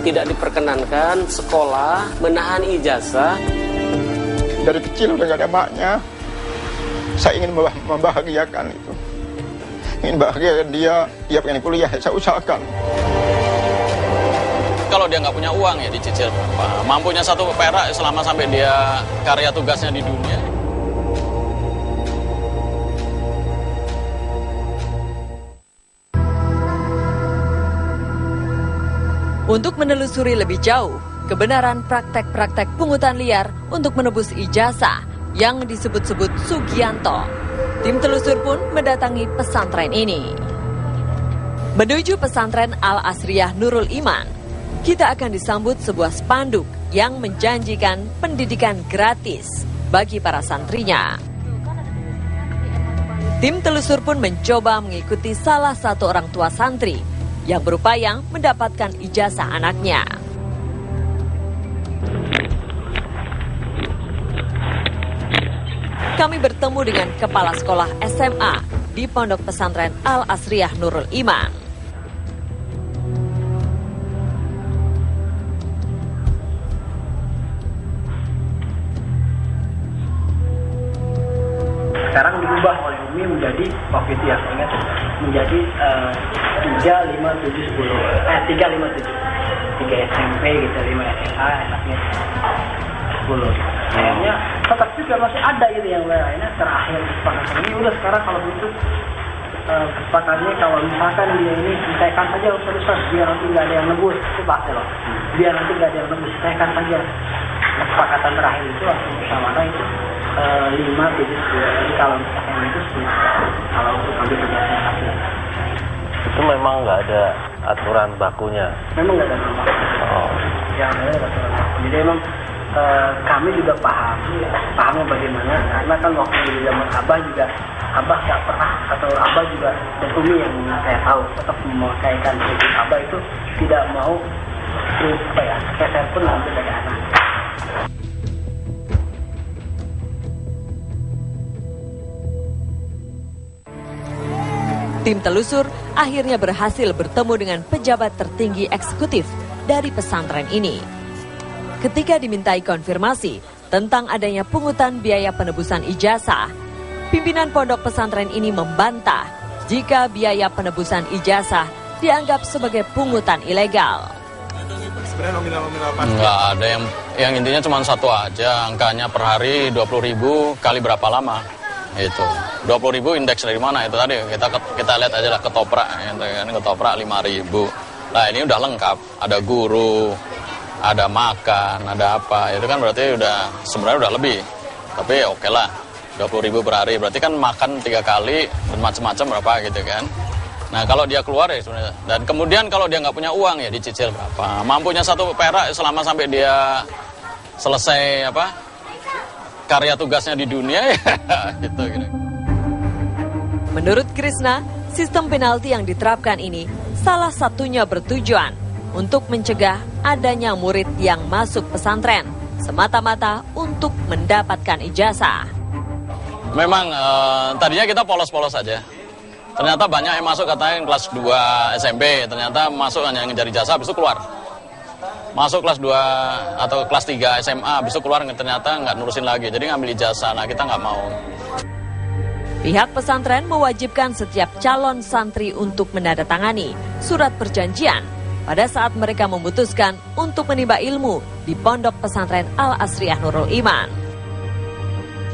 tidak diperkenankan sekolah menahan ijazah. Dari kecil udah gak ada maknya. Saya ingin membahagiakan itu. Ingin bahagiakan dia pengen kuliah, saya usahakan. Kalau dia nggak punya uang ya dicicil berapa. Mampunya 1 perak selama sampai dia karya tugasnya di dunia. Untuk menelusuri lebih jauh kebenaran praktek-praktek pungutan liar untuk menebus ijazah yang disebut-sebut Sugianto, tim telusur pun mendatangi pesantren ini. Menuju pesantren Al-Asriyah Nurul Iman, kita akan disambut sebuah spanduk yang menjanjikan pendidikan gratis bagi para santrinya. Tim telusur pun mencoba mengikuti salah satu orang tua santri yang berupaya mendapatkan ijazah anaknya. Kami bertemu dengan kepala sekolah SMA di Pondok Pesantren Al-Asriyah Nurul Iman. Sekarang diubah oleh Umi menjadi waktu itu ya, ingat menjadi 3, 5, 7, 10. 3, 5, 7. 3 SMP gitu, 5 SMA, anaknya 10. Kayaknya tetap juga masih ada gitu yang lainnya terakhir kesepakatan ini. Udah sekarang kalau begitu kesepakatannya kalau misalkan dia ini ditekan saja Ustaz, biar nanti nggak ada yang nebus, itu pasti loh. Biar nanti nggak ada yang nebus, ditekan saja. Kesepakatan terakhir itu langsung bersama itu 5, 7, 10. Jadi kalau misalkan itu 10. Kalau untuk ambil tugasnya satu. Itu memang nggak ada aturan bakunya? Memang nggak ada nama. Oh. Yang ada aturan baku. Jadi emang kami juga pahamnya bagaimana, karena kan waktu di zaman Abah juga, Abah nggak pernah, atau Abah juga dan Umi yang saya tahu tetap memakaikan prinsip Abah itu tidak mau keser pun ambil dari anak. Tim telusur akhirnya berhasil bertemu dengan pejabat tertinggi eksekutif dari pesantren ini. Ketika dimintai konfirmasi tentang adanya pungutan biaya penebusan ijazah, pimpinan pondok pesantren ini membantah jika biaya penebusan ijazah dianggap sebagai pungutan ilegal. Sebenarnya nominal-nominal pasti. Nggak ada yang intinya cuma satu aja, angkanya per hari 20.000 kali berapa lama. Itu 20.000 indeks dari mana itu tadi kita lihat aja lah ketoprak, ketoprak 5.000. Nah ini udah lengkap, ada guru, ada makan, ada apa, itu kan berarti sebenarnya udah lebih. Tapi oke lah, 20.000 per hari, berarti kan makan 3 kali dan macam-macam berapa gitu kan. Nah kalau dia keluar ya sebenarnya, dan kemudian kalau dia nggak punya uang ya dicicil berapa. Mampunya 1 perak selama sampai dia selesai karya tugasnya di dunia ya gitu. Menurut Krisna, sistem penalti yang diterapkan ini salah satunya bertujuan untuk mencegah adanya murid yang masuk pesantren semata-mata untuk mendapatkan ijazah. Memang tadinya kita polos-polos saja. Ternyata banyak yang masuk katanya kelas 2 SMP, ternyata masuk hanya ngejar ijazah habis itu keluar. Masuk kelas 2 atau kelas 3 SMA, habis itu keluar ternyata nggak nurusin lagi, jadi ngambil ijazah. Nah kita nggak mau. Pihak pesantren mewajibkan setiap calon santri untuk menandatangani surat perjanjian pada saat mereka memutuskan untuk menimba ilmu di Pondok Pesantren Al-Asriyah Nurul Iman.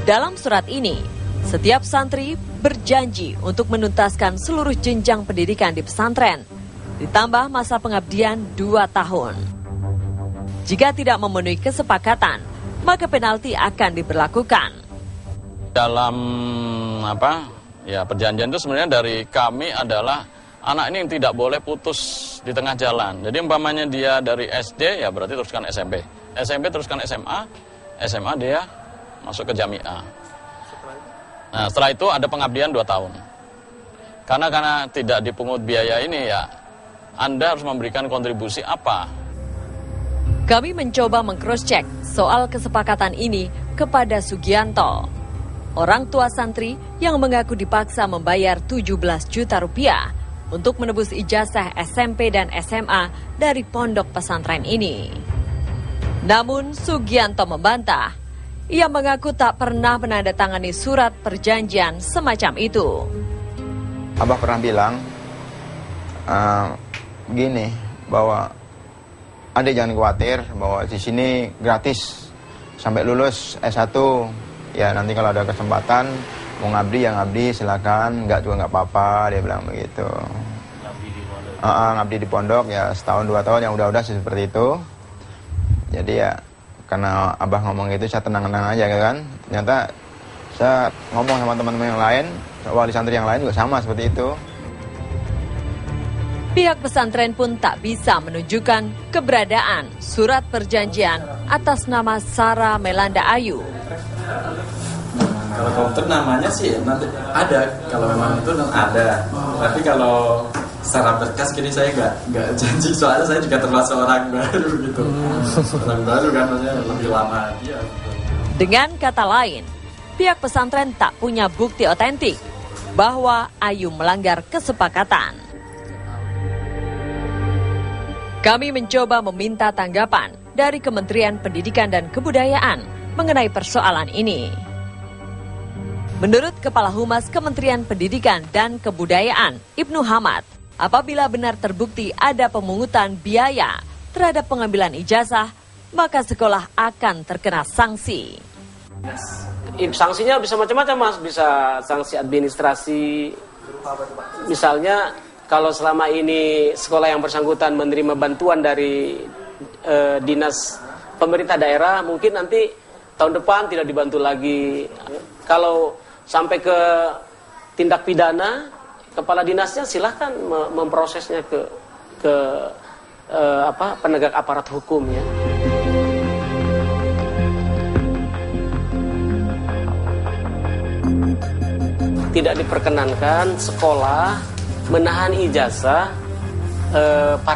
Dalam surat ini, setiap santri berjanji untuk menuntaskan seluruh jenjang pendidikan di pesantren, ditambah masa pengabdian 2 tahun. Jika tidak memenuhi kesepakatan, maka penalti akan diberlakukan. Dalam perjanjian itu sebenarnya dari kami adalah anak ini tidak boleh putus di tengah jalan. Jadi umpamanya dia dari SD ya berarti teruskan SMP. SMP teruskan SMA, SMA dia masuk ke Jami'ah. Nah setelah itu ada pengabdian 2 tahun. Karena tidak dipungut biaya ini ya Anda harus memberikan kontribusi apa. Kami mencoba meng-cross-check soal kesepakatan ini kepada Sugianto, orang tua santri yang mengaku dipaksa membayar 17 juta rupiah untuk menebus ijazah SMP dan SMA dari pondok pesantren ini. Namun Sugianto membantah. Ia mengaku tak pernah menandatangani surat perjanjian semacam itu. Abah pernah bilang gini, bahwa Adik jangan khawatir, bahwa di sini gratis sampai lulus S1. Ya nanti kalau ada kesempatan mau ngabdi ya ngabdi, silakan, enggak juga nggak apa-apa, dia bilang begitu. Ngabdi di pondok ya setahun 2 tahun yang udah seperti itu. Jadi ya karena Abah ngomong gitu saya tenang-tenang aja kan. Ternyata saya ngomong sama teman-teman yang lain, wali santri yang lain juga sama seperti itu. Pihak pesantren pun tak bisa menunjukkan keberadaan surat perjanjian atas nama Sarah Melanda Ayu. Kalau komputer namanya sih nanti ada, kalau memang itu ada. Tapi kalau secara berkas gini saya nggak janji, soalnya saya juga termasuk orang baru gitu. Orang baru kan maksudnya lebih lama dia. Dengan kata lain, pihak pesantren tak punya bukti otentik bahwa Ayu melanggar kesepakatan. Kami mencoba meminta tanggapan dari Kementerian Pendidikan dan Kebudayaan mengenai persoalan ini. Menurut Kepala Humas Kementerian Pendidikan dan Kebudayaan, Ibnu Hamad, apabila benar terbukti ada pemungutan biaya terhadap pengambilan ijazah, maka sekolah akan terkena sanksi. Sanksinya bisa macam-macam, Mas. Bisa sanksi administrasi. Misalnya kalau selama ini sekolah yang bersangkutan menerima bantuan dari dinas pemerintah daerah, mungkin nanti tahun depan tidak dibantu lagi. Kalau sampai ke tindak pidana, kepala dinasnya silahkan memprosesnya ke penegak aparat hukum ya. Tidak diperkenankan sekolah menahan ijazah para